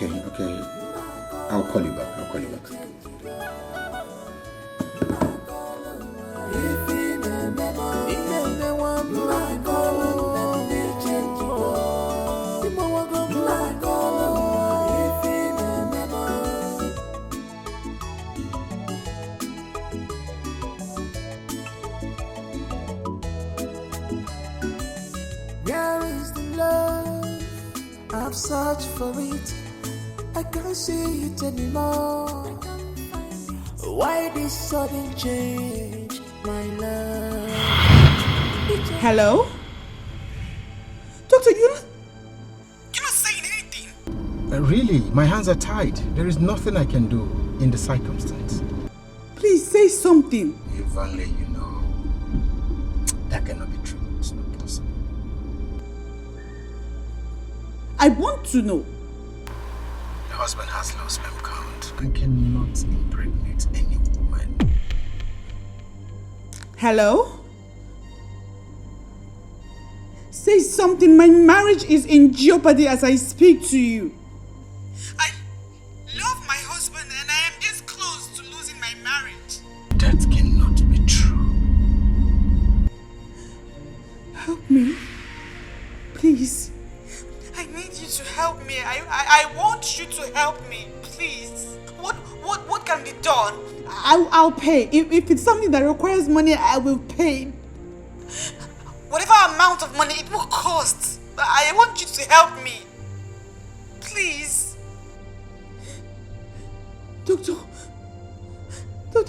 Okay. I'll call you back. Where is the love? I've searched for it. I can't see it anymore. Why this sudden change, my love? Hello? Doctor, you're not saying anything. Really, my hands are tied. There is nothing I can do in the circumstance. Please say something. If only you know. That cannot be true. It's not possible. I want to know. Your husband has low sperm count and cannot impregnate any woman. Hello? Say something. My marriage is in jeopardy as I speak to you. I love my husband and I am this close to losing my marriage. That cannot be true. Help me. Please. I need you to help me. I want you to help me. Please. What can be done? I'll pay. If it's something that requires money, I will pay. Whatever amount of money it will cost. I want you to help me. Please. Doctor,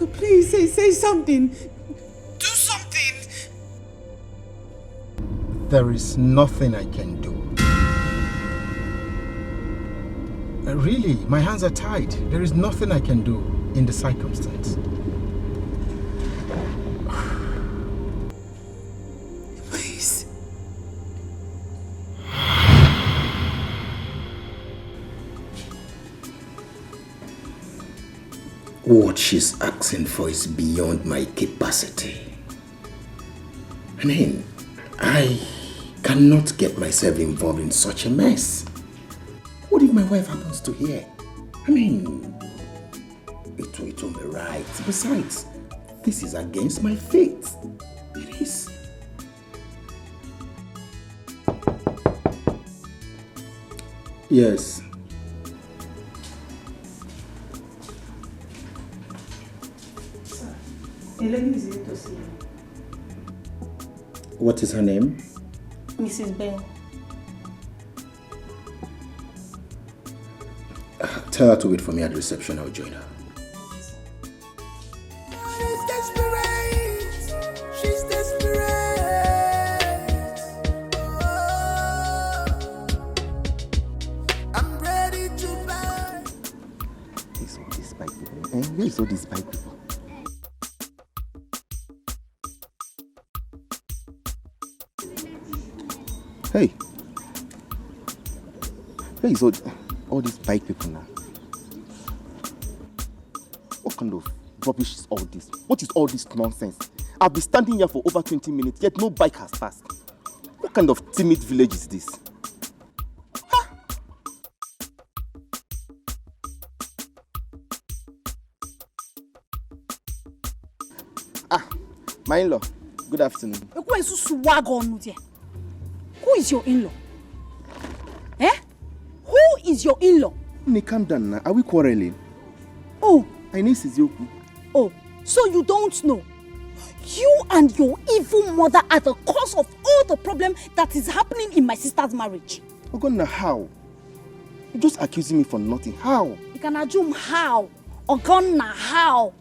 please say something. Do something. There is nothing I can do. Really, my hands are tied. There is nothing I can do in the circumstance. Please. What she's asking for is beyond my capacity. I mean, I cannot get myself involved in such a mess. What if my wife happens to hear? I mean, it won't be right. Besides, this is against my faith. It is. Yes. Sir, a lady is here to see you. What is her name? Mrs. Bell. Tell her to wait for me at the reception. I'll join her. She's desperate. I'm ready to buy. Where's all these bike people? Where's all these bike people? Hey. Where is all these bike people now? What kind of rubbish is all this? What is all this nonsense? I've been standing here for over 20 minutes, yet no bike has passed. What kind of timid village is this? Huh? My in-law. Good afternoon. Who is your in-law? Eh? Who is your in-law? Calm down now. Are we quarreling? Oh. My name is Yoku. Oh, so you don't know? You and your evil mother are the cause of all the problem that is happening in my sister's marriage. Ogonna, how? You're just accusing me for nothing. How? You can assume how. Ogonna, how?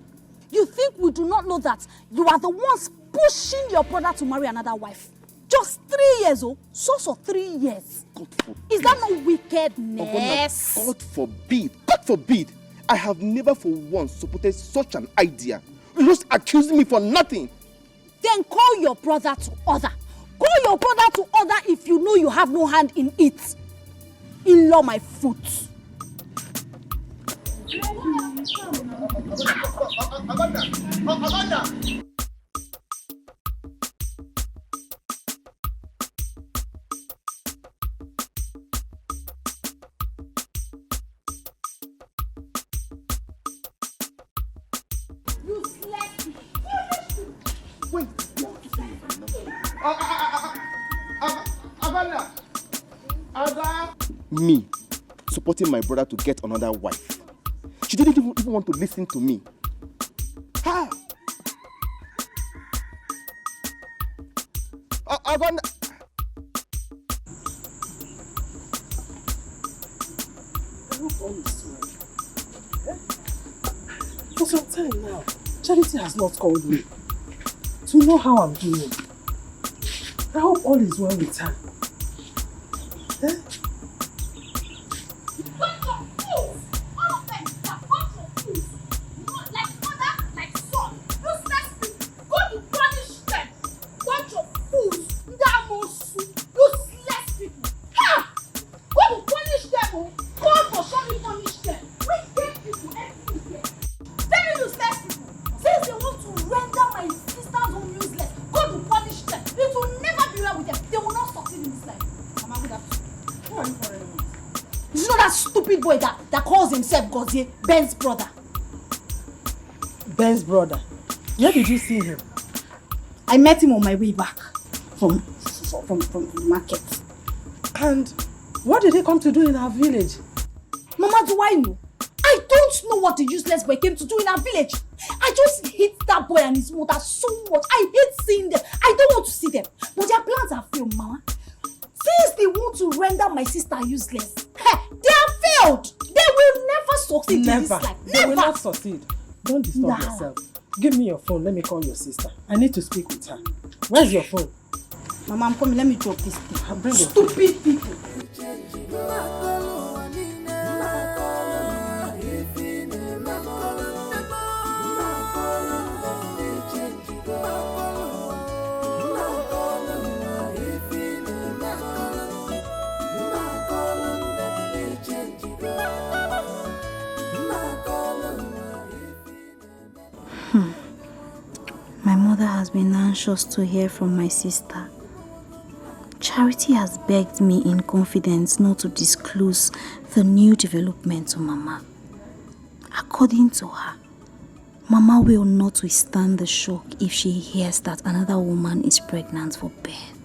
You think we do not know that you are the ones pushing your brother to marry another wife? Just 3 years, oh? So 3 years. God forbid. Is that not wickedness? Ogonna, God forbid. God forbid. I have never for once supported such an idea. You're just accusing me for nothing. Then call your brother to order. Call your brother to order if you know you have no hand in it. In-law my foot. Amanda! Me supporting my brother to get another wife. She didn't even want to listen to me. Ha! Agana. For some time now, Charity has not called me to know how I'm doing. I hope all is well with her. Eh? Ben's brother. Ben's brother? Where did you see him? I met him on my way back from the market. And what did he come to do in our village? Mama, do I know? I don't know what the useless boy came to do in our village. I just hate that boy and his mother so much. I hate seeing them. I don't want to see them. But their plans are failed, Mama. Since they want to render my sister useless, they are failed. They will never succeed in this life. Never. They will not succeed. Don't disturb yourself. Give me your phone. Let me call your sister. I need to speak with her. Where's your phone? Mama, I'm coming. Let me drop this thing. I'll bring Stupid people. My mother has been anxious to hear from my sister. Charity has begged me in confidence not to disclose the new development to Mama. According to her, Mama will not withstand the shock if she hears that another woman is pregnant for Ben.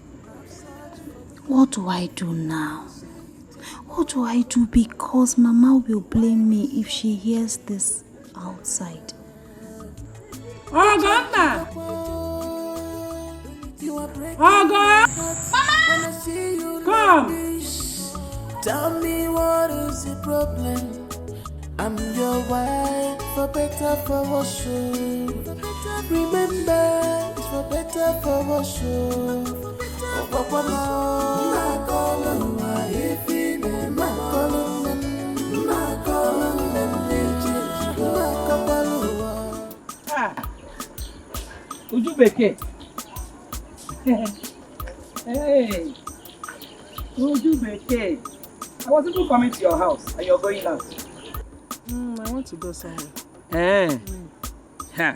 What do I do now? What do I do? Because Mama will blame me if she hears this outside. Oh, God! Oh, God! Mama! Come! Tell me what is the problem? I'm your wife, for better, for worse. Remember, it's for better, for worse. Uju Beke. Hey. Uju Beke. I was even coming to your house and you're going out. I want to go somewhere. Ha.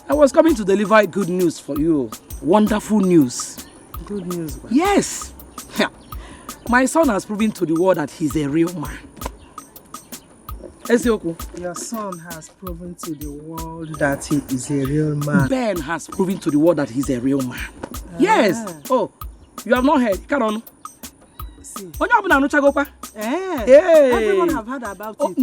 I was coming to deliver good news for you. Wonderful news. Good news, man. Yes. My son has proven to the world that he's a real man. Esioku. Your son has proven to the world that he is a real man. Ben has proven to the world that he's a real man. Yes. Oh, you have not heard. Carry on. See. Everyone have heard about it.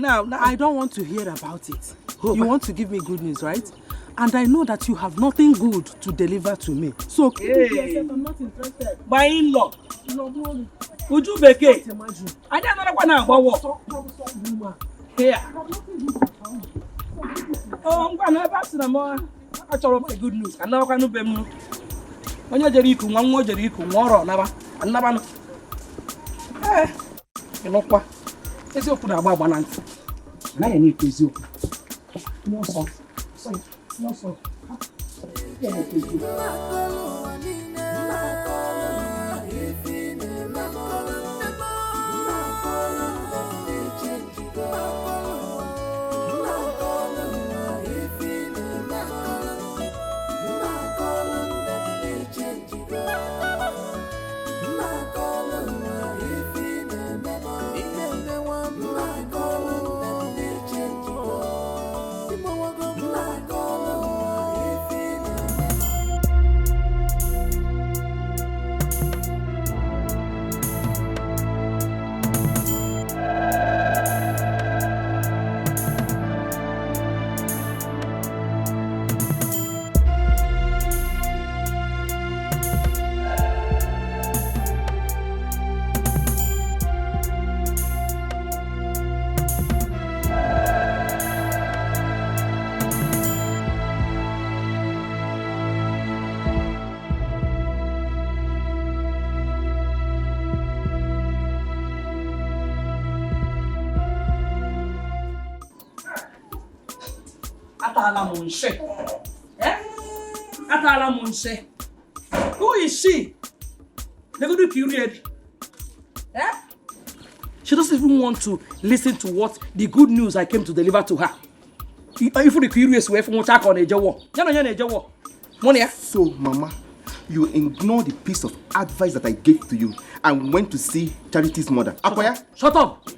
Now. I don't want to hear about it. You want to give me good news, right? And I know that you have nothing good to deliver to me. So keep it to yourself. I'm not interested. My in-law. Uju Beke. I don't know what now. Here. Oh, I'm going to have to know. I told my good news. And now I can't be more. When you're Jericho, one more Jericho, more never. And never. You know what? It's your put about one. Now I need to do. No, sir. No, sir. Atala Monshe. Eh? Atala Monshe. Who is she? They go do period. Eh? She doesn't even want to listen to what the good news I came to deliver to her. If the curious way from attack on a jaw. Money. So, Mama, you ignore the piece of advice that I gave to you and went to see Charity's mother. Akoya? Shut up!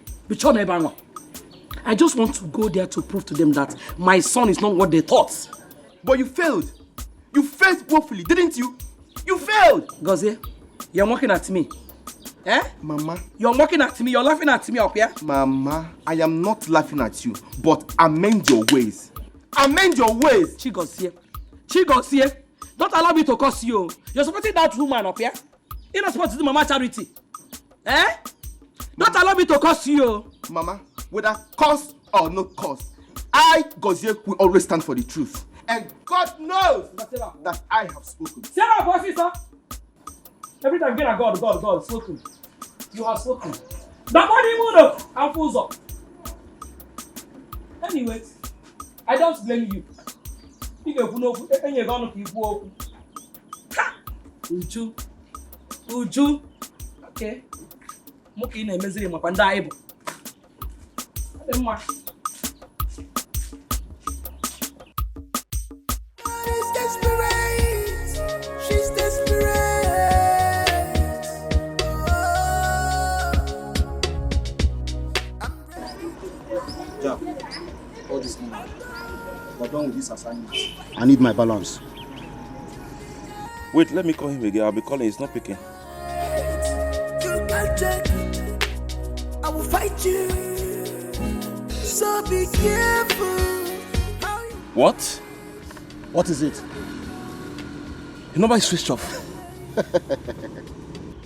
I just want to go there to prove to them that my son is not what they thought. But you failed. You failed woefully, didn't you? You failed! Gozie, you're mocking at me. Eh? Mama. You're mocking at me, you're laughing at me up here. Mama, I am not laughing at you, but amend your ways. Amend your ways! Chigozie, don't allow me to curse you. You're supporting that woman up here. You're not supposed to do Mama Charity. Eh? Don't allow me to curse you. Mama, whether curse or no curse, I, Gozie, will always stand for the truth. And God knows that I have spoken. Sarah, boss, sir. Every time get a God, spoken. You have spoken. The money mood I'm full up. Anyways, I don't blame you. You can know and you're gonna keep walking. Uju. Okay. Moki in a misery, my pandaibo. She's desperate. She's desperate. Jack, all this money. We're done with this assignment. I need my balance. Wait, let me call him again. I'll be calling. He's not picking. You can't check. I will fight you. So be careful. What? What is it? Your number is switched off.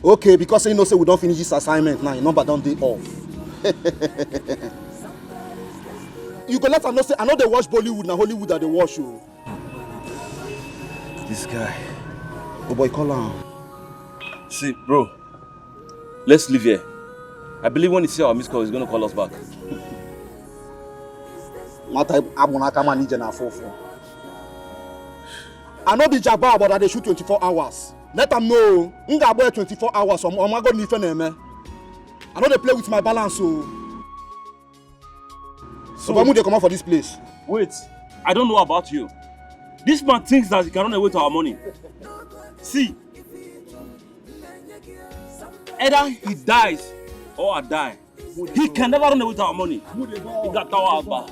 Okay, because you know say we don't finish this assignment now, your number don't be off. You go let her know say I know they watch Bollywood, now Hollywood that they watch you. This guy. Oh boy, call her. See, bro. Let's leave here. I believe when he sees our missed call, he's going to call us back. I know the Jabba about that they shoot 24 hours. Let them know. Nga boy 24 hours. I'm going to leave them. I know they play with my balance. So why would they come out for this place? Wait, I don't know about you. This man thinks that he can run away to our money. See, either he dies or I die. He can never run away to our money. He got our back.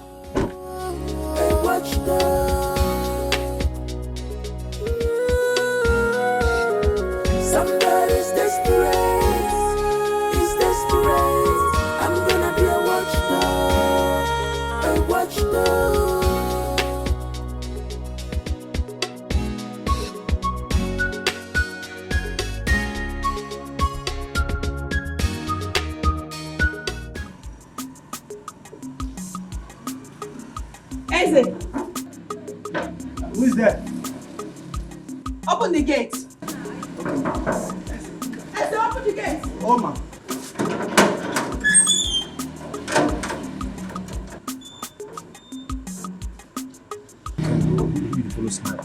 Somebody's desperate. He's desperate. I'm gonna be a watchdog. A watchdog. Eze, Who is there? open the gate. Eze, open the gate. Oh man. Follow smile.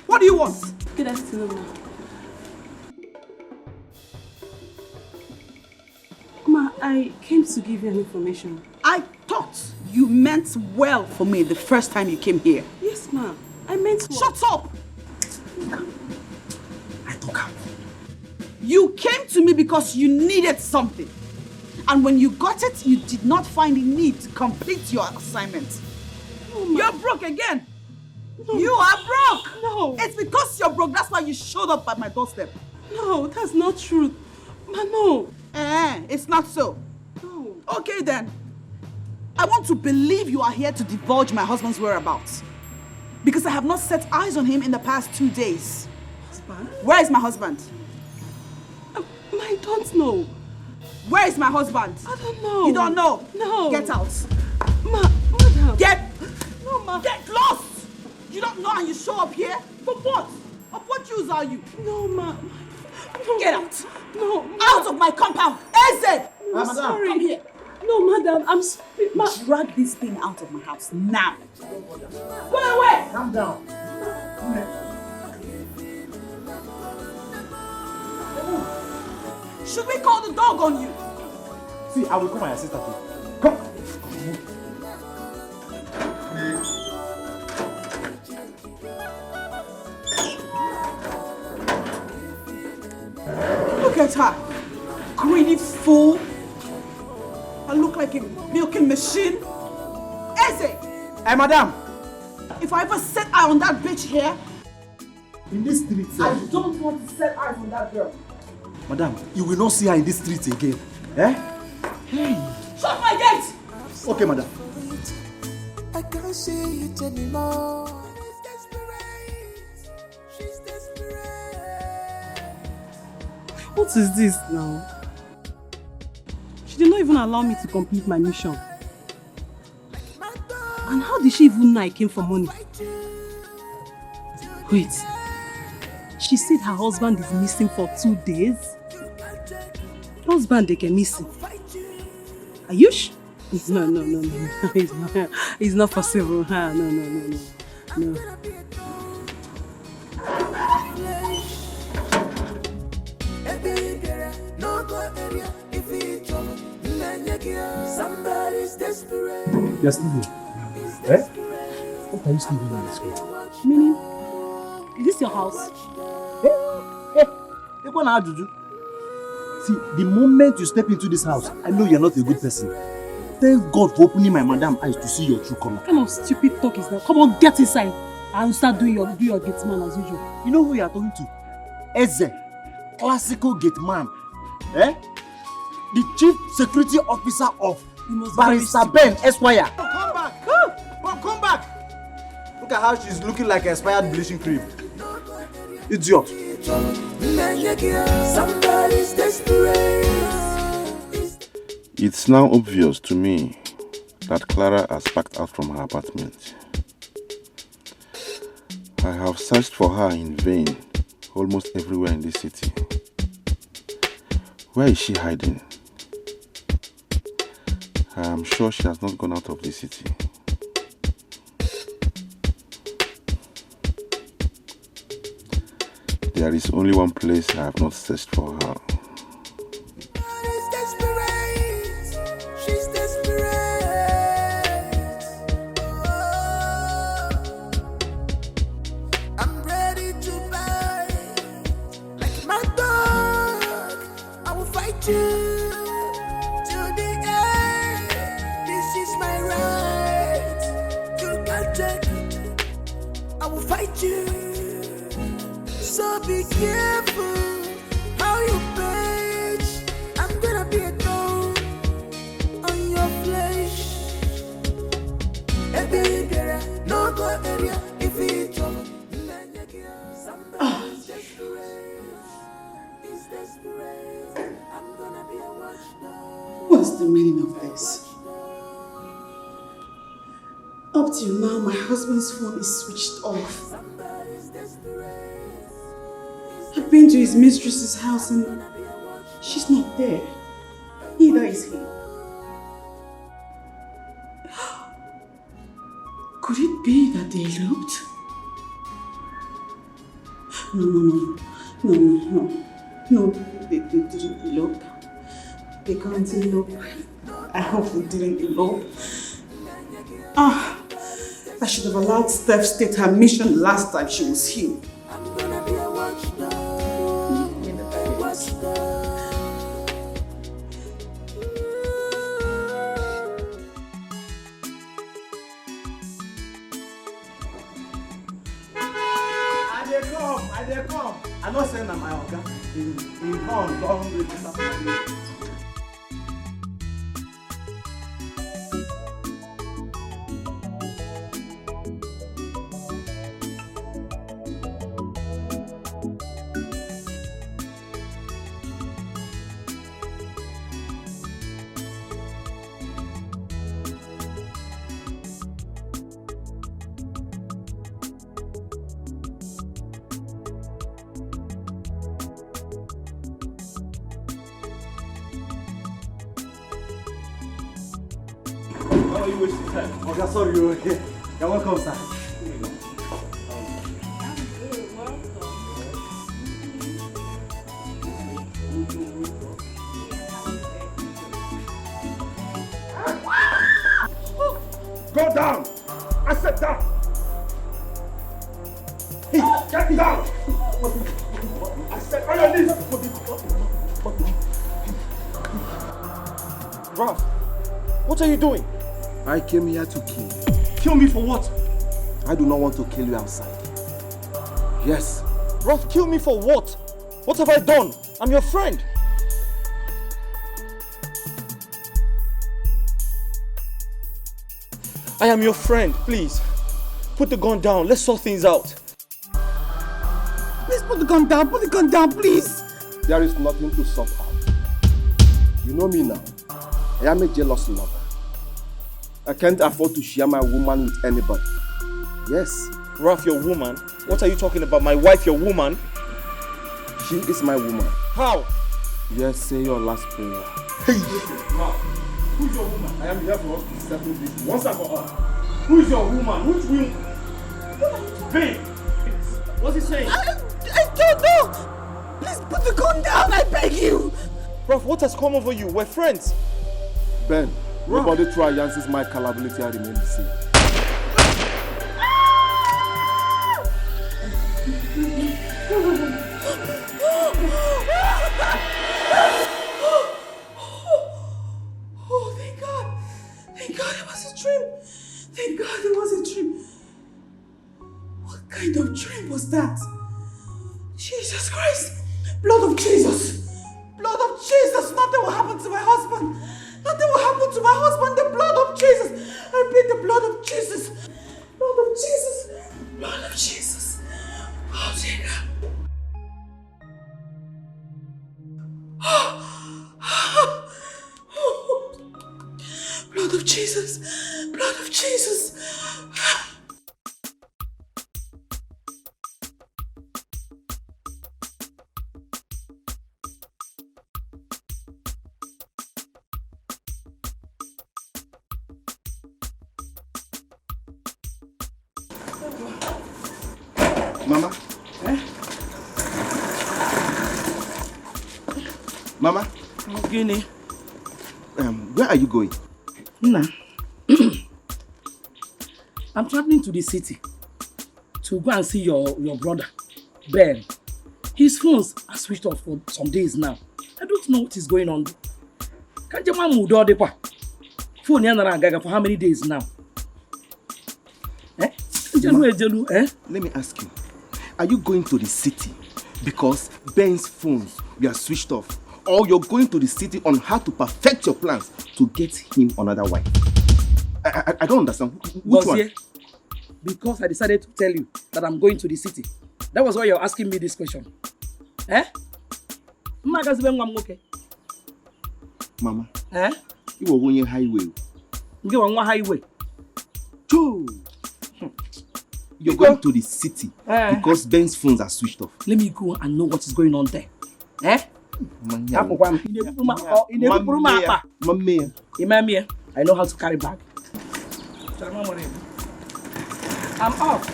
What do you want? Good afternoon, Ma, I came to give you an information. I thought you meant well for me the first time you came here. Yes, ma. I meant well. Shut up! I took her. You came to me because you needed something. And when you got it, you did not find the need to complete your assignment. No, ma. You're broke again. No. You are broke. No. It's because you're broke. That's why you showed up at my doorstep. No, that's not true. Ma, no. It's not so. No. Okay then. I want to believe you are here to divulge my husband's whereabouts. Because I have not set eyes on him in the past 2 days. Husband? Where is my husband? I don't know. Where is my husband? I don't know. You don't know? No. Get out. Madam. No, ma. Get lost! You don't know and you show up here? For what? Of what use are you? No, ma. No. Get out. No, ma. Out of my compound. Eze! I'm sorry. Come here. No, madam, I'm sorry. Drag this thing out of my house now. Go away! Calm down. Should we call the dog on you? See, I will call my assistant. Come. Look at her. Greedy fool. I look like a milking machine. Eze! Hey, madam. If I ever set eye on that bitch here, In this street, I don't want to set eyes on that girl. madam, you will not see her in this street again. Eh? Hey. Shut my gate! Okay, madam. I can't see it anymore. She's desperate. She's desperate. What is this now? She did not even allow me to complete my mission. And how did she even know I came for money? Wait. She said her husband is missing for 2 days? Husband they can missing. Are you sure? No. It's not possible. No. Somebody's desperate. You're still here. Eh? What are you still doing in this school? Meaning? Is this your house? See, the moment you step into this house, I know you're not a good person. Thank God for opening my madam eyes to see your true color. What kind of stupid talk is that? Come on, get inside and start doing your gate man as usual. You know who you are talking to? Eze, classical gate man. Eh? The chief security officer of Barrister Ben Esquire. Come back! Come back! Look at how she's looking like expired bleaching cream. Idiot. Somebody's desperate. It's now obvious to me that Clara has packed out from her apartment. I have searched for her in vain almost everywhere in this city. Where is she hiding? I am sure she has not gone out of the city. There is only one place I have not searched for her. She's desperate. I'm ready to bite like my dog. I will fight you to the end. This is my right. You can't take it. I will fight you. So be careful how you bitch. I'm gonna be a dog on your flesh. No go area if it's trouble. Somebody's desperate. I'm gonna be a watchdog. What's the meaning of this? Up till now, my husband's phone is switched off. I've been to his mistress's house and she's not there. Neither is he. Could it be that they eloped? No, they didn't elope. They can't elope. I hope they didn't elope. I should have allowed Steph state her mission last time she was here. I'm gonna be a watchdog. I dey come. I know say na my oga. In horn don register for me. you wasting time? Okay, sorry, you're okay. You're welcome, sir. Go down! I said down! Hey, get down! I said on your knees! Ralph, what are you doing? I came here to kill you. Kill me for what? I do not want to kill you outside. Yes. Ralph, kill me for what? What have I done? I'm your friend. I am your friend, please. Put the gun down, let's sort things out. Please put the gun down, please. There is nothing to sort out. You know me now. I am a jealous lover. I can't afford to share my woman with anybody. Yes. Ralph, your woman? What are you talking about? My wife, your woman? She is my woman. How? Yes, say your last prayer. Hey! Ralph, who's your woman? I am here for us to settle this once and for all. Who is your woman? Which woman? Babe! What's he saying? I don't know! Please put the gun down, I beg you! Ralph, what has come over you? We're friends. Ben, nobody try Yancy's my capability and remain the same. Oh, thank God. Thank God it was a dream. Thank God it was a dream. What kind of dream was that? Jesus Christ. Blood of Jesus. Blood of Jesus. Nothing will happen to my husband. Nothing will happen to my husband. The blood of Jesus. I plead the blood of Jesus. Blood of Jesus. Blood of Jesus. Oh, dear God. Blood of Jesus. Blood of Jesus. Mama? Mama? Guinea. Where are you going? Nah. I'm traveling to the city to go and see your brother, Barren. His phones are switched off for some days now. I don't know what is going on. Can't you move all the pa? Phone yana for how many days now? Eh? Let me ask you. Are you going to the city because Ben's phones were switched off, or you're going to the city on how to perfect your plans to get him another wife? I don't understand. Which one? Because I decided to tell you that I'm going to the city. That was why you're asking me this question. Eh? Mama. Eh? You were on your highway. You on what highway? Choo! You're going to the city because Ben's phones are switched off. Let me go and know what is going on there. Eh? I know how to carry bag. I'm off.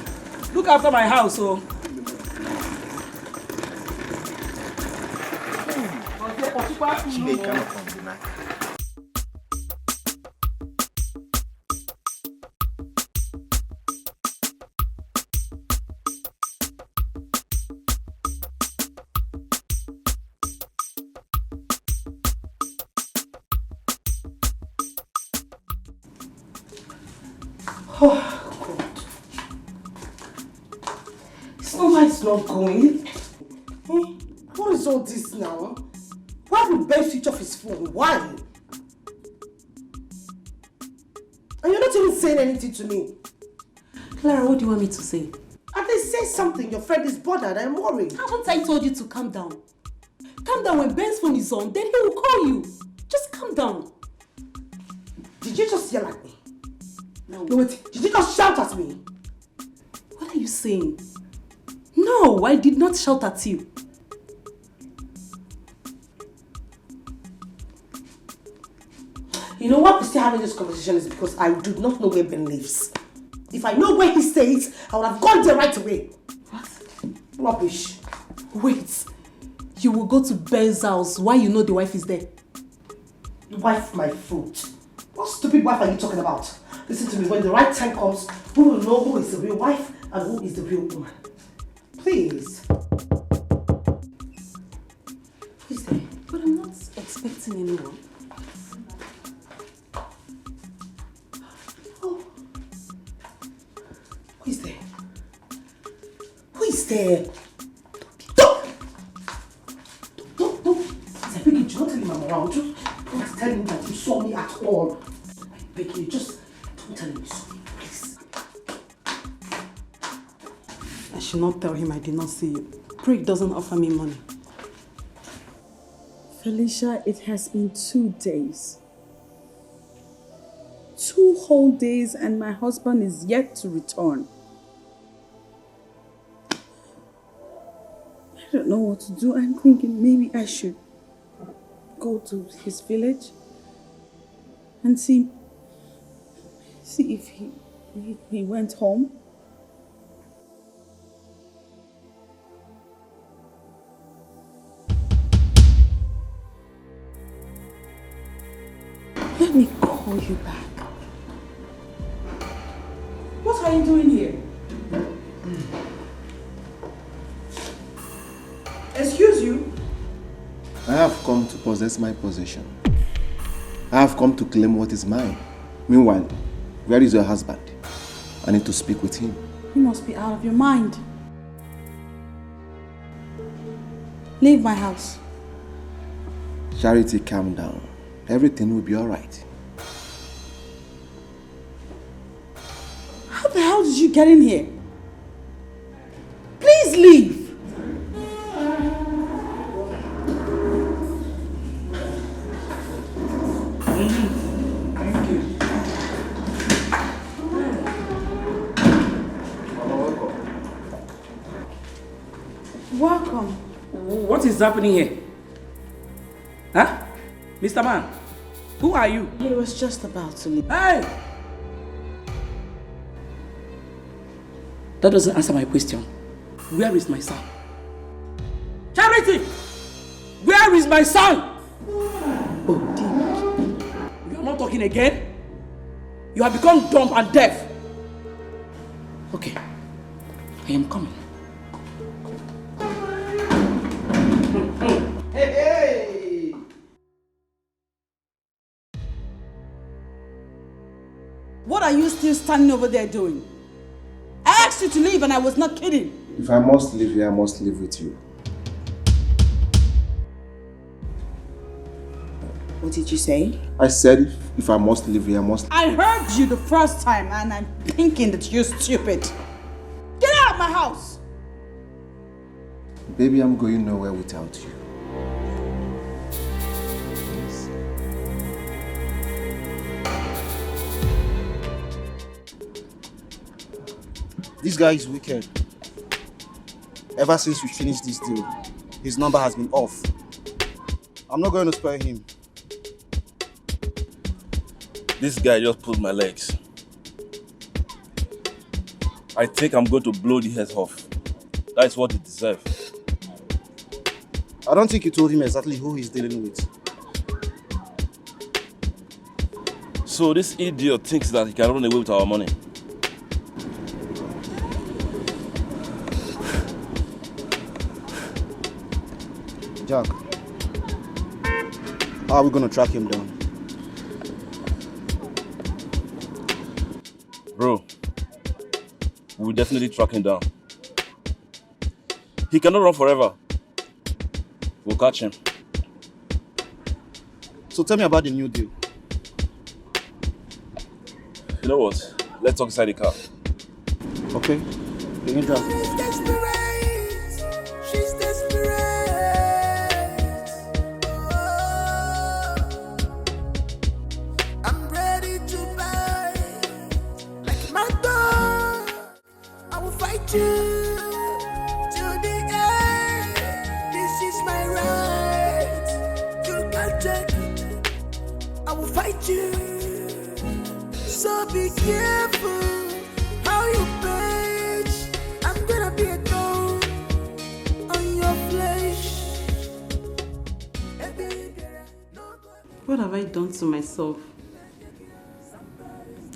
Look after my house, so. Oh, God. It's not why it's not going. What is all this now? Why would Ben switch off his phone? Why? And you're not even saying anything to me. Clara, what do you want me to say? At least say something. Your friend is bothered. I'm worried. Haven't I told you to calm down? Calm down when Ben's phone is on, then he will call you. Just calm down. Did you just yell at me? No. No, wait. Did you just shout at me? What are you saying? No, I did not shout at you. You know why we're still having this conversation is because I do not know where Ben lives. If I know where he stays, I would have gone there right away. What? Rubbish. Wait. You will go to Ben's house while you know the wife is there? The wife, my foot. What stupid wife are you talking about? Listen to me, when the right time comes, we will know who is the real wife and who is the real woman. Please. Who's there? But I'm not expecting anyone. Oh. Who is there? Who is there? Don't! I beg you, do not tell him I'm around. Don't tell him that you saw me at all. I beg you, just don't tell him you saw me, please. I should not tell him I did not see you. Craig doesn't offer me money. Felicia, it has been 2 days. 2 whole days and my husband is yet to return. I don't know what to do. I'm thinking maybe I should go to his village and see if he went home. Let me call you back. What are you doing here? Excuse you? I have come to possess my possession. I have come to claim what is mine. Meanwhile, where is your husband? I need to speak with him. You must be out of your mind. Leave my house. Charity, calm down. Everything will be alright. How the hell did you get in here? Please leave. Thank you. Welcome. What is happening here? Huh? Mr. Man, who are you? He was just about to leave. Hey! That doesn't answer my question. Where is my son? Charity! Where is my son? Oh, dear. You are not talking again? You have become dumb and deaf. Okay, I am coming. Hey! What are you still standing over there doing? I asked you to leave and I was not kidding. If I must live here, I must live with you. What did you say? I said if I must live here, I must... I heard you the first time and I'm thinking that you're stupid. Get out of my house! Baby, I'm going nowhere without you. This guy is wicked. Ever since we finished this deal, his number has been off. I'm not going to spare him. This guy just pulled my legs. I think I'm going to blow the heads off. That is what he deserves. I don't think you told him exactly who he's dealing with. So this idiot thinks that he can run away with our money. Jack, how are we going to track him down? Bro, we'll definitely track him down. He cannot run forever. We'll catch him. So tell me about the new deal. You know what? Let's talk inside the car. Okay, you can drive. She's desperate. I'm ready to buy like my dog. I will fight you to the end. This is my right. You can't take it. I will fight fight you. So be careful how you page. I'm gonna be a thorn on your flesh. What have I done to myself?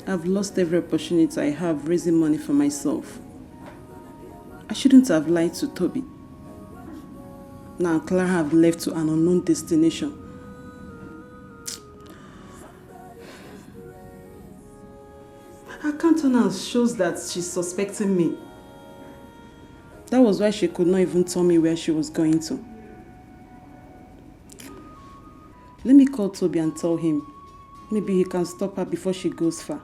I've lost every opportunity I have raising money for myself. I shouldn't have lied to Toby. Now Clara have left to an unknown destination. Her countenance shows that she's suspecting me. That was why she could not even tell me where she was going to. Let me call Toby and tell him. Maybe he can stop her before she goes far.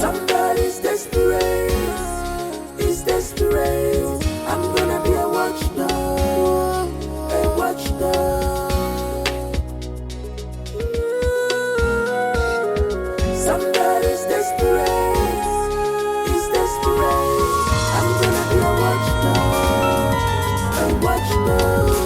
Somebody's desperate. He's desperate. I'm gonna be a watchdog. A watchdog. Somebody's desperate. He's desperate. I'm gonna be a watchdog. A watchdog.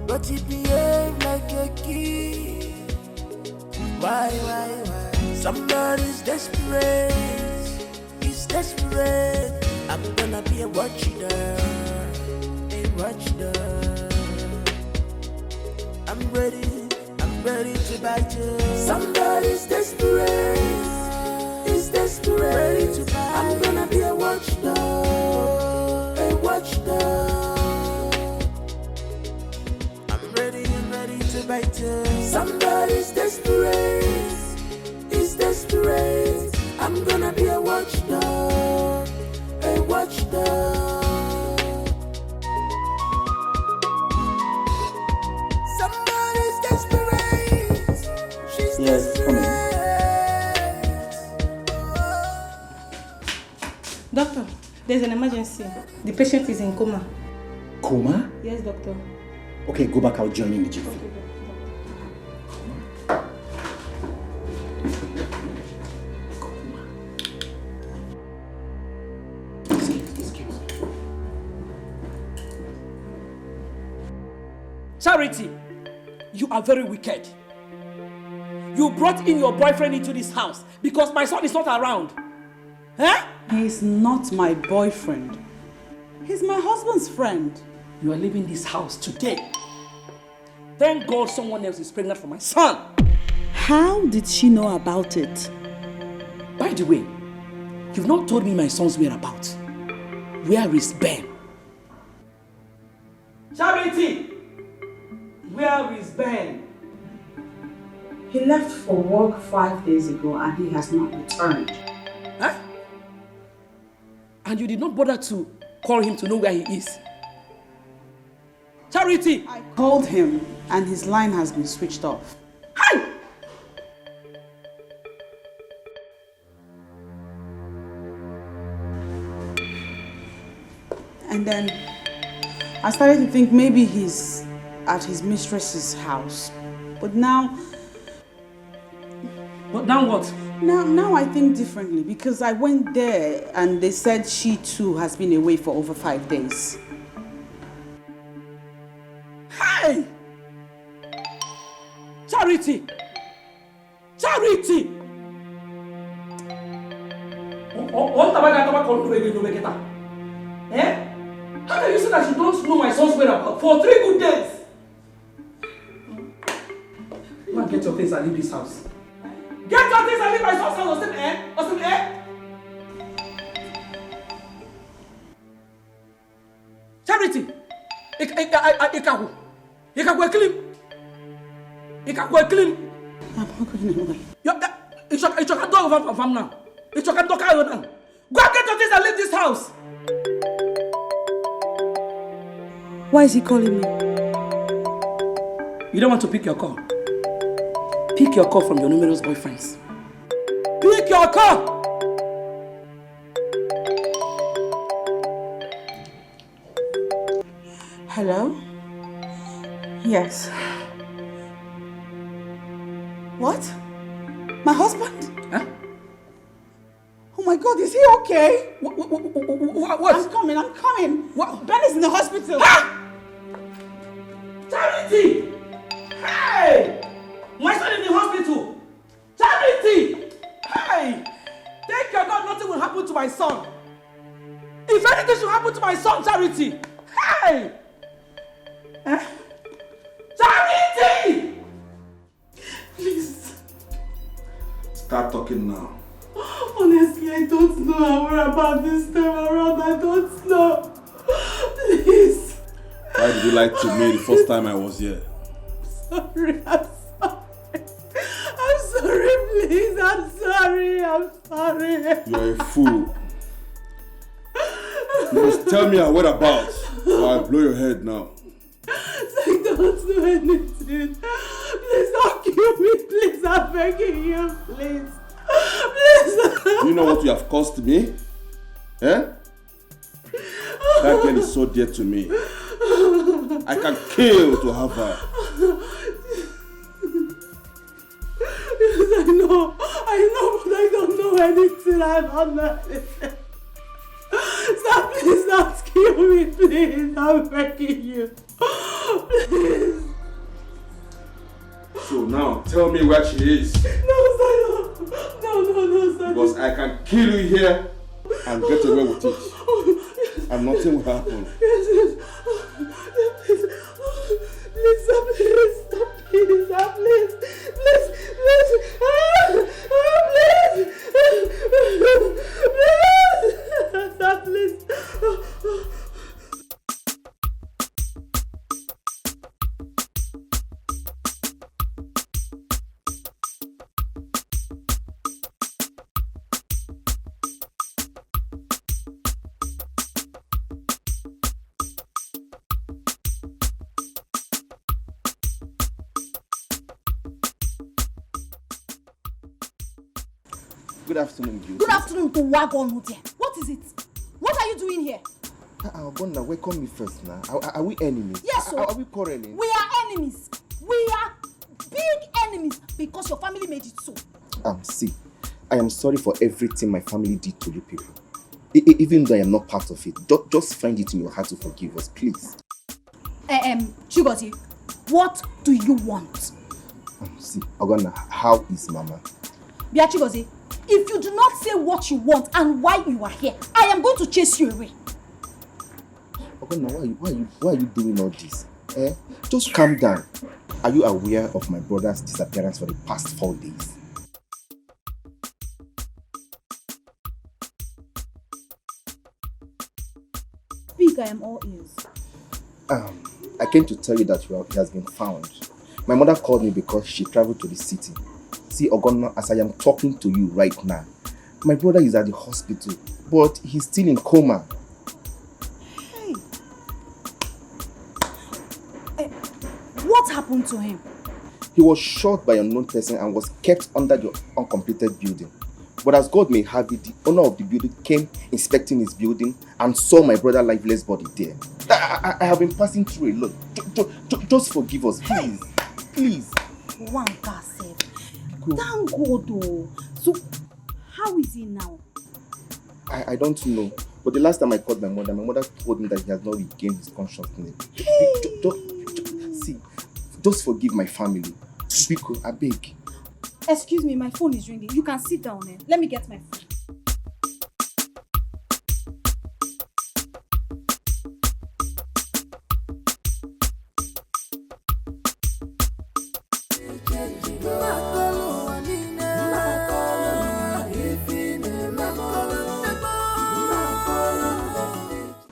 But he behave like a kid. Why? Somebody's desperate. He's desperate. I'm gonna be a watchdog. A watchdog. I'm ready to bite you. Somebody's desperate. He's desperate. I'm gonna be a watchdog. A watchdog. Somebody's desperate. He's desperate. I'm gonna be a watchdog. A watchdog. Somebody's desperate. She's desperate. Doctor, there's an emergency. The patient is in coma. Coma? Yes, doctor. Okay, go back. I'll join you in the jiffy. Okay. Charity, you are very wicked. You brought in your boyfriend into this house because my son is not around. Huh? He's not my boyfriend. He's my husband's friend. You are leaving this house today. Thank God someone else is pregnant for my son. How did she know about it? By the way, you've not told me my son's whereabouts. Where is Ben? Charity! Where is Ben? He left for work 5 days ago and he has not returned. Huh? And you did not bother to call him to know where he is? Charity! I called him and his line has been switched off. Hi! And then I started to think maybe he's at his mistress's house. But now... But now what? Now I think differently because I went there and they said she too has been away for over 5 days. Hey! Charity! Charity! What have I called you? Eh? How can you say that you don't know my son's whereabouts for 3 good days? Go and get your things and leave this house. Get your things and leave my son's house, Charity! Ikaku clean. I'm not going anywhere. It's your dog of now. It's your dog. Go and get your things and leave this house. Why is he calling me? You don't want to pick your call. Pick your call from your numerous boyfriends. Pick your car! Hello? Yes. What? My husband? Huh? Oh my God, is he okay? What? I'm coming. What? Ben is in the hospital. Ah! Charity! Hey! My son in the hospital! Charity! Hey! Thank your God nothing will happen to my son. If anything should happen to my son, Charity! Hey! Charity! Please. Start talking now. Honestly, I don't know how we're about this time around. I don't know. Please. Why did you lie to me the first time I was here? I'm sorry, please. I'm sorry. You're a fool. You must tell me your whereabouts or I'll blow your head now. I don't do anything. Please don't kill me. Please, I'm begging you. Please. Please. Do you know what you have cost me? Eh? That girl is so dear to me. I can kill to have her. Yes, I know, but I don't know anything. I don't know anything. Stop, please don't kill me, please. I'm begging you. Please. So now, tell me where she is. No, sir. Because I can kill you here and get away with it. And nothing will happen. Yes. Please, please. Good afternoon, Beauty. Good afternoon to Wagon Hotel. What is it? What are you doing here? Gonna welcome me first now. Are we enemies? Yes, sir. Are we quarreling? We are enemies. We are big enemies because your family made it so. See, I am sorry for everything my family did to you people. Even though I am not part of it, just find it in your heart to forgive us, please. Chigoti, what do you want? See, Ogonna, how is Mama? Bia Chigozie, if you do not say what you want and why you are here, I am going to chase you away. Ogonna, why are you doing all this? Just calm down. Are you aware of my brother's disappearance for the past 4 days? Speak, I am all ears. I came to tell you that he has been found. My mother called me because she traveled to the city. See, Ogonna, as I am talking to you right now, my brother is at the hospital, but he's still in coma. Hey. What happened to him? He was shot by an unknown person and was kept under the uncompleted building. But as God may have it, the owner of the building came inspecting his building and saw my brother's lifeless body there. I have been passing through a lot. Just forgive us, please. Please. One person. Thank God, though. So, how is he now? I don't know. But the last time I called my mother told me that he has not regained his consciousness. See, just forgive my family. Biko, I beg. Excuse me, my phone is ringing. You can sit down, eh? Let me get my phone.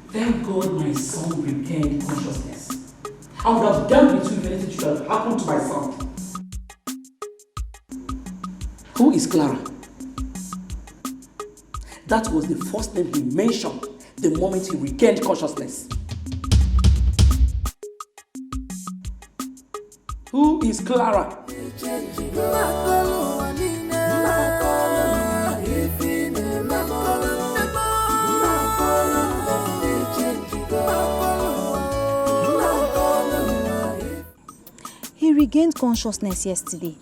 Thank God my son regained consciousness. I would have done with you if anything should have happened to my son. Who is Clara? That was the first name he mentioned the moment he regained consciousness. Who is Clara? regained consciousness yesterday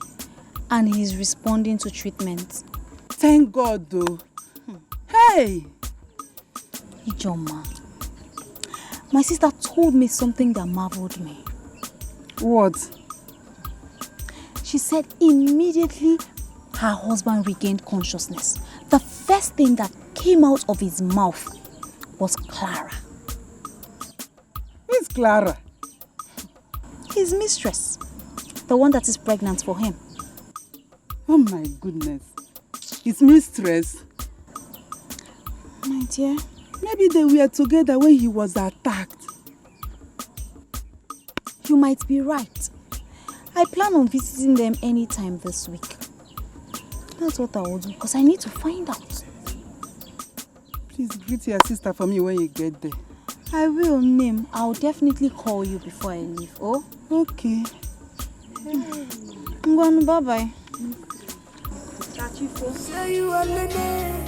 and he's responding to treatment. Thank God though. Hey! Ijoma, my sister told me something that marveled me. What? She said immediately her husband regained consciousness, the first thing that came out of his mouth was Clara. Who's Clara? His mistress, the one that is pregnant for him. Oh my goodness. His mistress? My dear. Maybe they were together when he was attacked. You might be right. I plan on visiting them anytime this week. That's what I will do, because I need to find out. Please greet your sister for me when you get there. I will, Nim. I'll definitely call you before I leave, oh? Okay. Ngwan, bye-bye. Say you are Lene,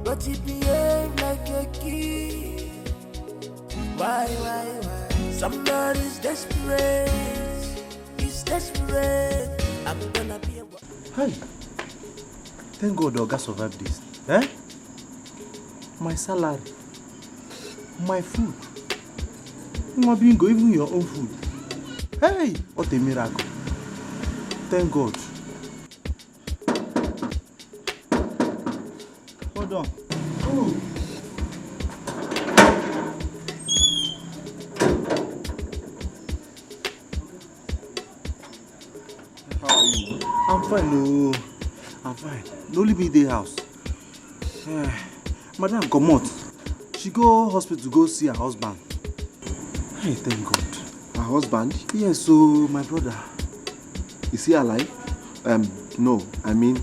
but you behave like a kid. Why? Somebody's desperate. He's desperate. I'm gonna be a... Hi. Thank God Oga survived this. Eh? My salary. My food. My bingo, even your own food. Hey! What a miracle. Thank God. Hold on. Oh. How are you? I'm fine, no. I'm fine. No leave me the house. Madam, come out. She go hospital to go see her husband. Hey, thank God. Her husband? Yes, so my brother. Is he alive? No. I mean,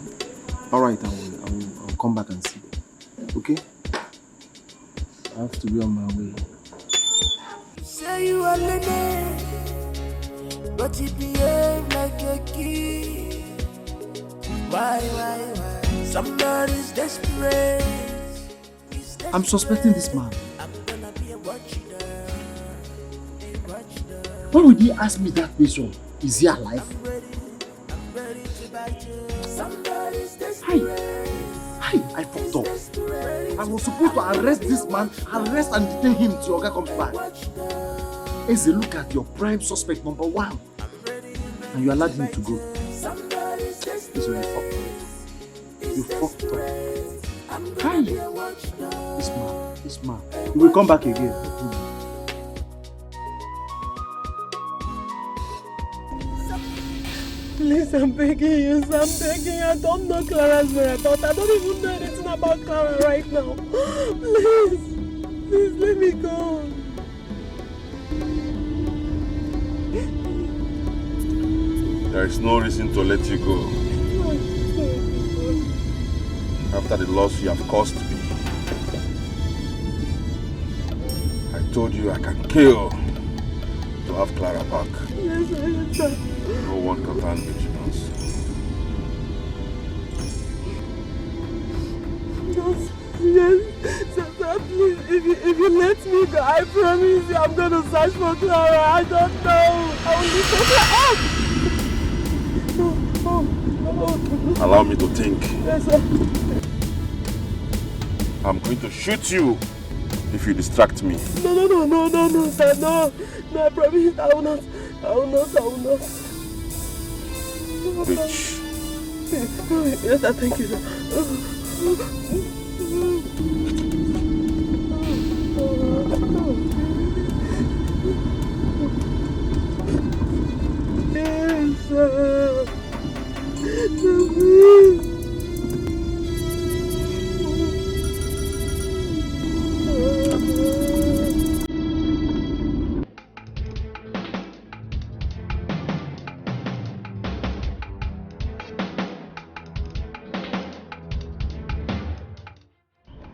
alright, I'll come back and see. Okay? I have to be on my way. Say you are Lene, but you behave like a kid. Why? Somebody's desperate. I'm suspecting this man. Why would he ask me that question? Is he alive? Hi, I fucked up. I was supposed to arrest this man, arrest and detain him till Oga comes back. Eze, look at your prime suspect number 1. And you allowed him to go. Eze, you fucked up. You fucked up. Hi. This man. He will come back again. Please, I'm begging you, I'm begging you. I don't know Clara's whereabouts. I don't even know anything about Clara right now. Please let me go. There is no reason to let you go. After the loss you have caused me. I told you I can kill to have Clara back. Yes, sir. No one can find vigilance. Yes, sir, please, if you let me go, I promise you I'm going to search for Clara. I don't know. I will leave for Clara. Allow me to think. Yes, sir. I'm going to shoot you if you distract me. No, sir, no, I promise I will not. Bitch. Yes, sir, thank you, sir. Yes, sir.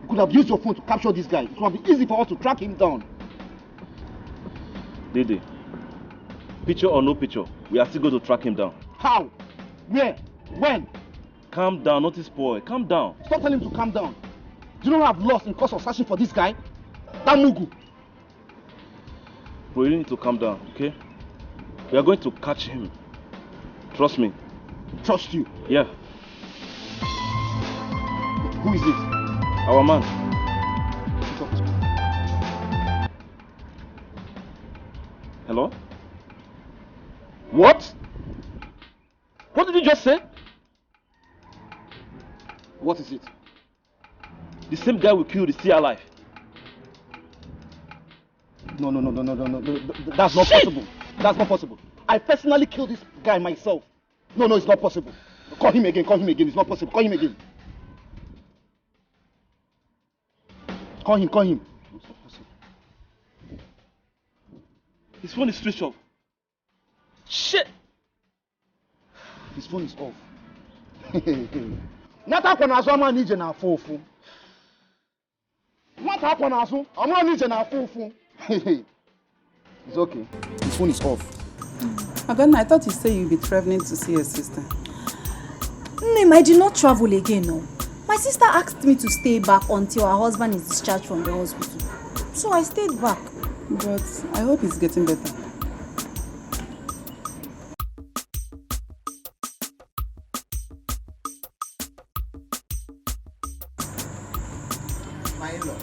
You could have used your phone to capture this guy. It would have been easy for us to track him down. Dede, picture or no picture, we are still going to track him down. How? Where? When? Calm down, not this boy. Calm down. Stop telling him to calm down. Do you know what I've lost in course of searching for this guy? That Mugu. Bro, you need to calm down, okay? We are going to catch him. Trust me. Trust you? Yeah. Who is it? Our man. Hello? What? What did you just say? What is it? The same guy we killed is still alive. No. That's not possible. That's not possible. I personally killed this guy myself. No, it's not possible. Call him again. It's not possible. Call him again. Call him. It's not possible. His phone is switched off. Shit! His phone is off. What happened as I'm nije na fufu? What happened as I'm nije na fufu? It's okay. His phone is off. Again, I thought you said you'd be traveling to see your sister. Name, I did not travel again, no. My sister asked me to stay back until her husband is discharged from the hospital. So I stayed back. But I hope he's getting better. My in-law.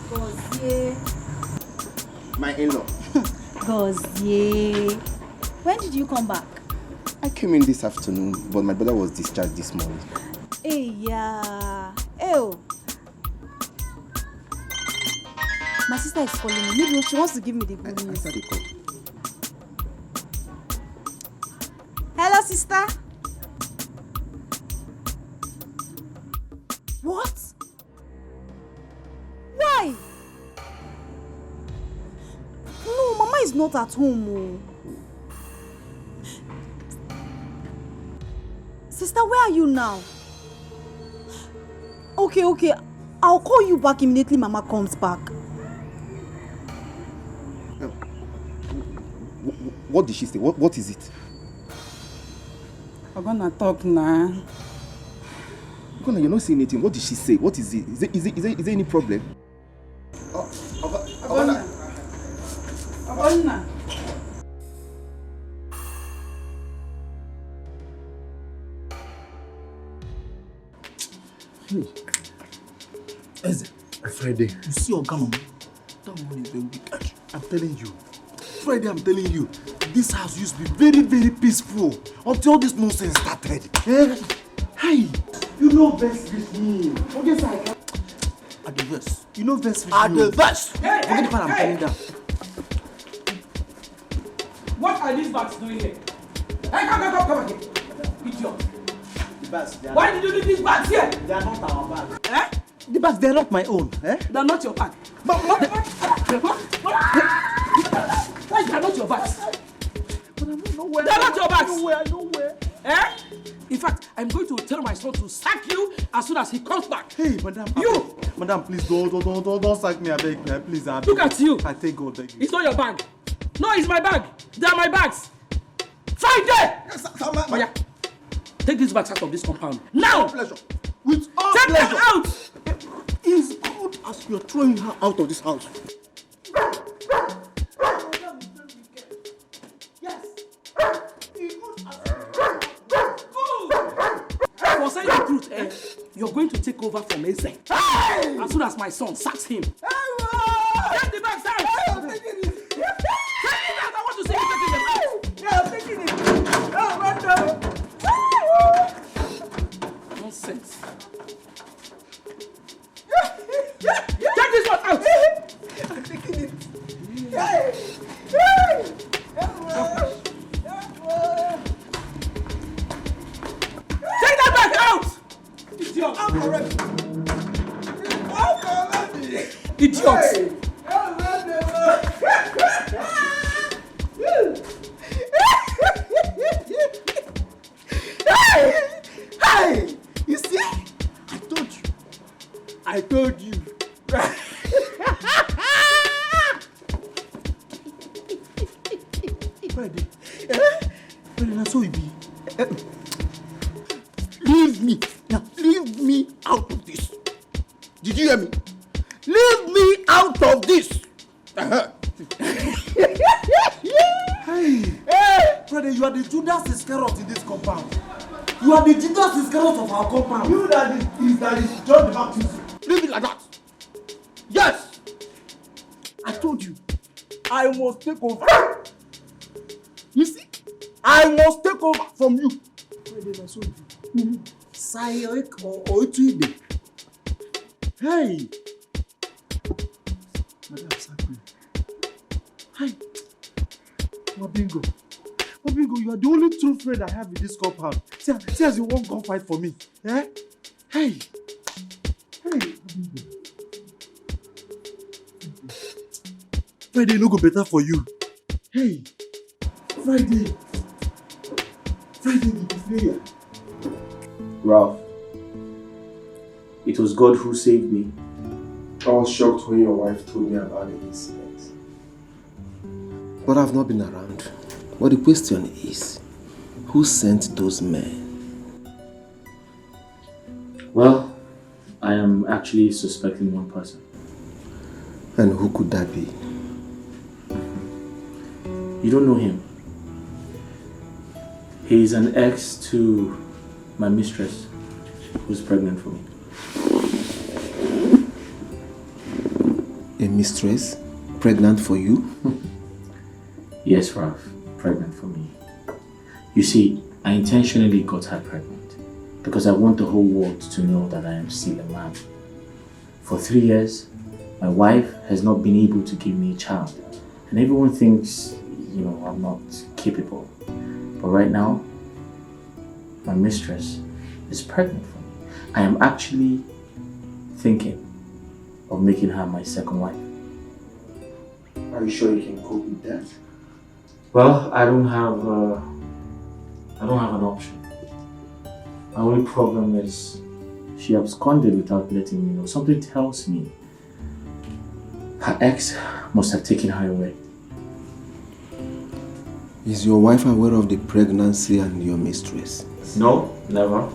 Gozie. My in-law. Gozie. When did you come back? I came in this afternoon, but my brother was discharged this morning. Hey, yeah. Ew. My sister is calling me. Maybe she wants to give me the good news. Answer the call. Hello, sister. What? Why? No, Mama is not at home. Oh. Sister, where are you now? Okay. I'll call you back immediately Mama comes back. What did she say? What is it? I'm gonna talk now. You're not saying anything. What did she say? What is it? Is there any problem? Agonna. Hey, Eze, Friday, you see your gun? That one is very wicked. I'm telling you. Friday, I'm telling you, this house used to be very, very peaceful until all this nonsense started. Eh? Hey, you know verse with me. Forget I can. At the verse. You know verse with me. At the verse. Hey, Forget the part I'm telling them. What are these bags doing here? Hey, come again. Idiot. The bags, why did you leave these bags here? They are not our bags. Eh? The bags, they are not my own. Eh? They are not your bag. Why they are not your bags? But I'm nowhere. They are not your bags. Nowhere. Eh? In fact, I'm going to tell my son to sack you as soon as he comes back. Hey, madam. You! Madam, please don't sack me. I beg me. Please, I beg. Look at you. I take God, beg you. It's not your bag. No, it's my bag. They are my bags. Find them! Oh, yeah. Take these bags out of this compound. Now! Pleasure. With all Take pleasure. them out! It's good as you're throwing her out of this house. Yes. For saying the truth, you're going to take over from Eze. As soon as my son sacks him. Get the bags out! Take it out! I want to see you taking them out! Yeah, I'm taking it. Oh, Nonsense. Take this one out! I'm taking it. Take that back out! Idiot! I'm correct. Idiot! Hey! You see? I told you. Friday. Friday, that's how it be. Leave me. Now, leave me out of this. Did you hear me? Leave me out of this. Hey! Friday, you are the Judas Iscariot in this compound. You are the Judas Iscariot of our compound. You that is John the Baptist. Leave it like that. Yes! I told you, I must take over. You see? I must take over from you. Sidechick or Oituide. Hey! Madam Sakwe. Hi. Mabingo, you are the only true friend I have in this compound. See as you won't go fight for me. Eh? Hey! Mabingo. Friday no go better for you. Hey! Friday the player. Ralph, it was God who saved me. I was shocked when your wife told me about the incident. But I've not been around. But the question is, who sent those men? Well, I am actually suspecting one person. And who could that be? You don't know him. He is an ex to my mistress, who's pregnant for me. A mistress? Pregnant for you? Yes, Ralph. Pregnant for me. You see, I intentionally got her pregnant because I want the whole world to know that I am still a man. For 3 years, my wife has not been able to give me a child. And everyone thinks, I'm not capable. But right now, my mistress is pregnant for me. I am actually thinking of making her my second wife. Are you sure you can cope with that? Well, I don't have an option. My only problem is she absconded without letting me know. Something tells me her ex must have taken her away. Is your wife aware of the pregnancy and your mistress? No, never.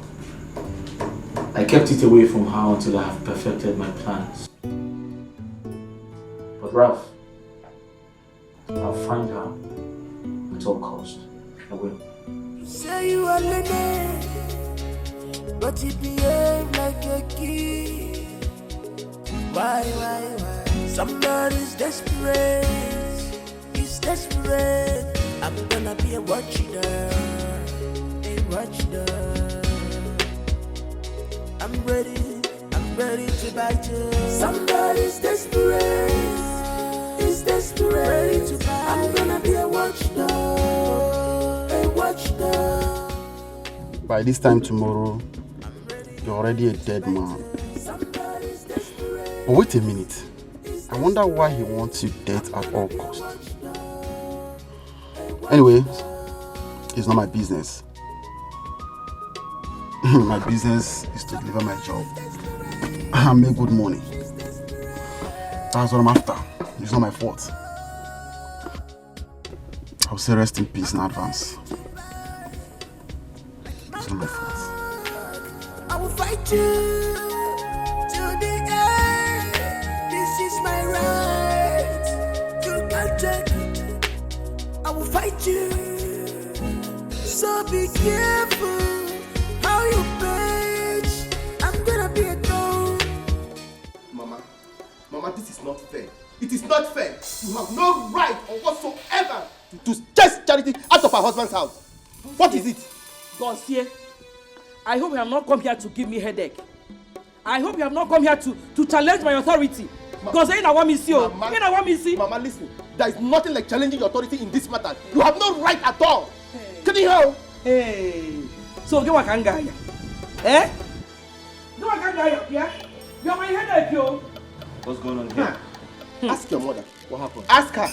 I kept it away from her until I have perfected my plans. But Ralph, I'll find her at all cost. I will. Say you are lady, but you behave like a kid. Why? Somebody's desperate. He's desperate. I'm gonna be a watchdog. I'm ready to bite you. Somebody's desperate. He's desperate to bite. I'm gonna be a watchdog. By this time tomorrow, you're already a dead man. But wait a minute. I wonder why he wants you dead at all costs. Anyway, it's not my business. My business is to deliver my job and make good money. That's what I'm after. It's not my fault. I'll say rest in peace in advance. It's not my fault. I will fight you to the end. This is my right. You can't take it. I will fight you. So be careful how you bitch. I'm gonna be a dog. Mama, this is not fair. It is not fair. You have no right or whatsoever to chase Charity out of her husband's house. What is it? Gossier, I hope you have not come here to give me headache. I hope you have not come here to challenge my authority. Because you don't want me see. Mama, listen. There is nothing like challenging your authority in this matter. You have no right at all. Can you hear? Hey. So get what can guy? Eh? Get what can guy? Yeah? You're my headache, yo. What's going on here? Ask your mother. What happened? Ask her.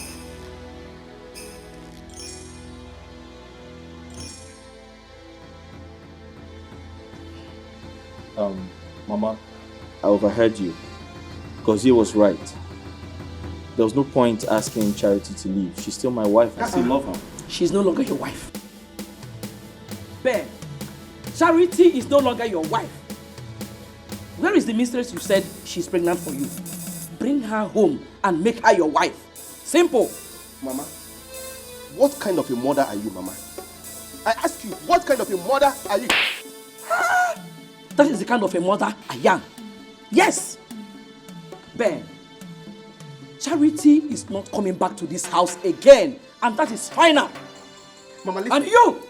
Mama, I overheard you. Because he was right. There was no point asking Charity to leave. She's still my wife. I still love her. She's no longer your wife. Ben, Charity is no longer your wife. Where is the mistress you said she's pregnant for you? Bring her home and make her your wife. Simple. Mama, what kind of a mother are you, Mama? I ask you, what kind of a mother are you? That is the kind of a mother I am. Yes. Ben, Charity is not coming back to this house again. And that is final. Mama, listen. And you,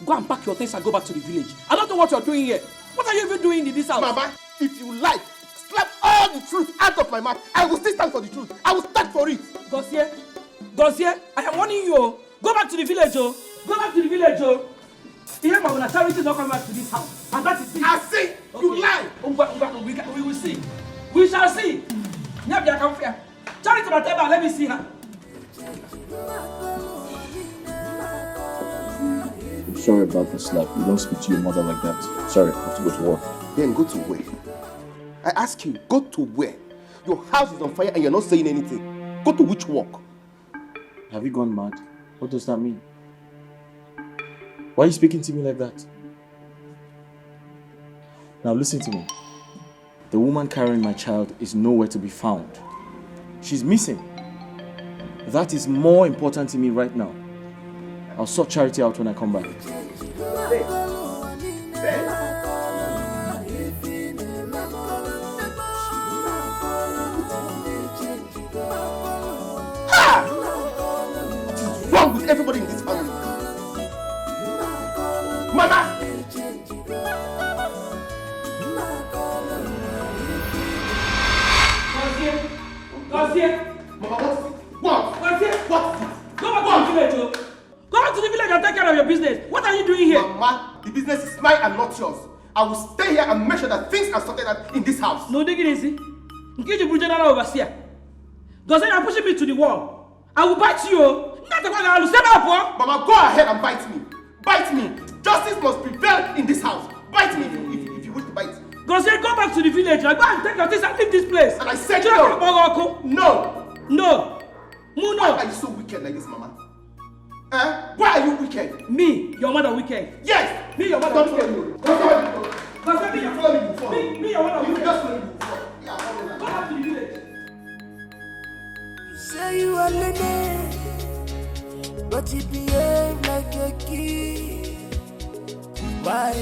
go and pack your things and go back to the village. I don't know what you're doing here. What are you even doing in this house? Mama, if you like, slap all the truth out of my mouth. I will still stand for the truth. I will stand for it. Gossier, I am warning you. Go back to the village, oh. Go back to the village, oh. Here, my Charity is not coming back to this house. And that is it. I see. Okay. You lie. We will see. We shall see. Charity, let me see her. I'm sorry about the slap. You don't speak to your mother like that. Sorry, I have to go to work. Then go to where? I ask you, go to where? Your house is on fire and you're not saying anything. Go to which work? Have you gone mad? What does that mean? Why are you speaking to me like that? Now listen to me. The woman carrying my child is nowhere to be found. She's missing. That is more important to me right now. I'll sort Charity out when I come back. What's wrong with everybody in this family? Mama! Gossier! Mama, what? Gossier! What? Go back to the village, oh. Go back to the village and take care of your business. What are you doing here? Mama, the business is mine and not yours. I will stay here and make sure that things are sorted out in this house. No, dig it easy. Get your general overseer. Gossier, you're pushing me to the wall. I will bite you. Mama, go ahead and bite me. Bite me. Justice must prevail in this house. Bite me if you wish to bite. Gossier, go back to the village. Go and take your things and leave this place. And I said no. No. No. Why are you so wicked like this, Mama? Why are you wicked? Me, your mother wicked. Yes. Me, your mother wicked. Don't follow me. You follow me before. Me, your mother wicked. You just follow me before. Go back to the village. You say you are Lene, but you behave like a kid. Why?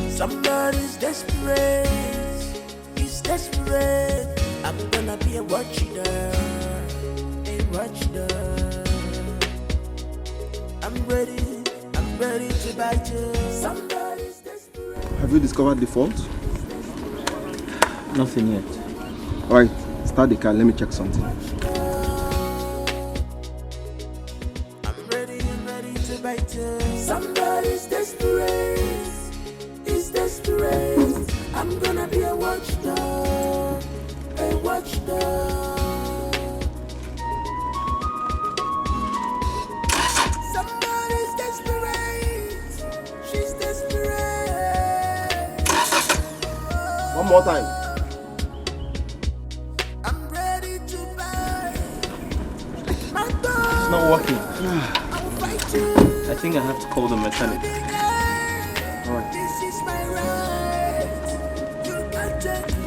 Somebody's desperate. He's desperate. I'm gonna be a watchdog. I'm ready to bite you. Somebody's desperate. Have you discovered the fault? Nothing yet. Alright, start the car. Let me check something. I'm ready to bite you. Somebody's desperate. He's desperate. I'm gonna be a watchdog. Somebody's desperate. She's desperate. One more time. I'm ready to buy my dog. It's not working. I will fight you. I think I have to call the mechanic. Alright. This is my right. You can't take it.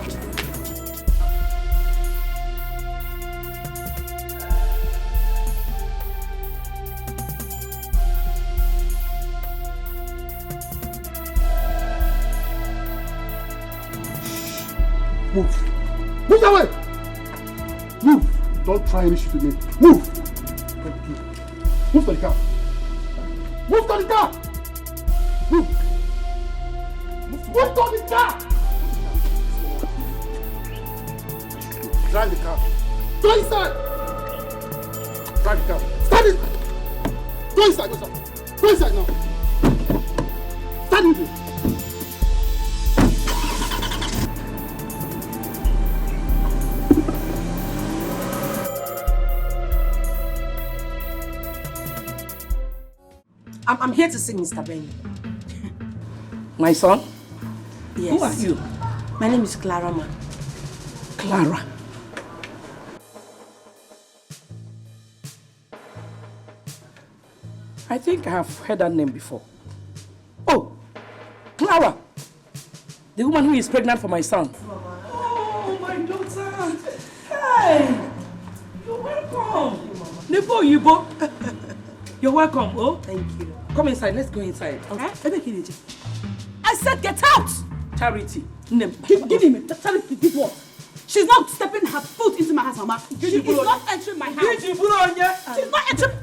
Move. Move that way. Move. Don't try any shit with me. Move. Thank you. Move to the car. Move to the car. Move. Move to the car. Drive the car. Go inside. Drive the car. Start it. Go inside. Go inside now. Start it. I'm here to see Mr. Ben. My son? Yes. Who are you? My name is Clara, ma. Clara. I think I have heard that name before. Oh, Clara. The woman who is pregnant for my son. Oh, my daughter. Hey, you're welcome. Nebo Yibo. You're welcome. Oh, thank you. Come inside. Let's go inside. Okay? I said get out! Charity. Give me. Charity did what? She's not stepping her foot into my house, Mama. She is not entering my house. She's not entering.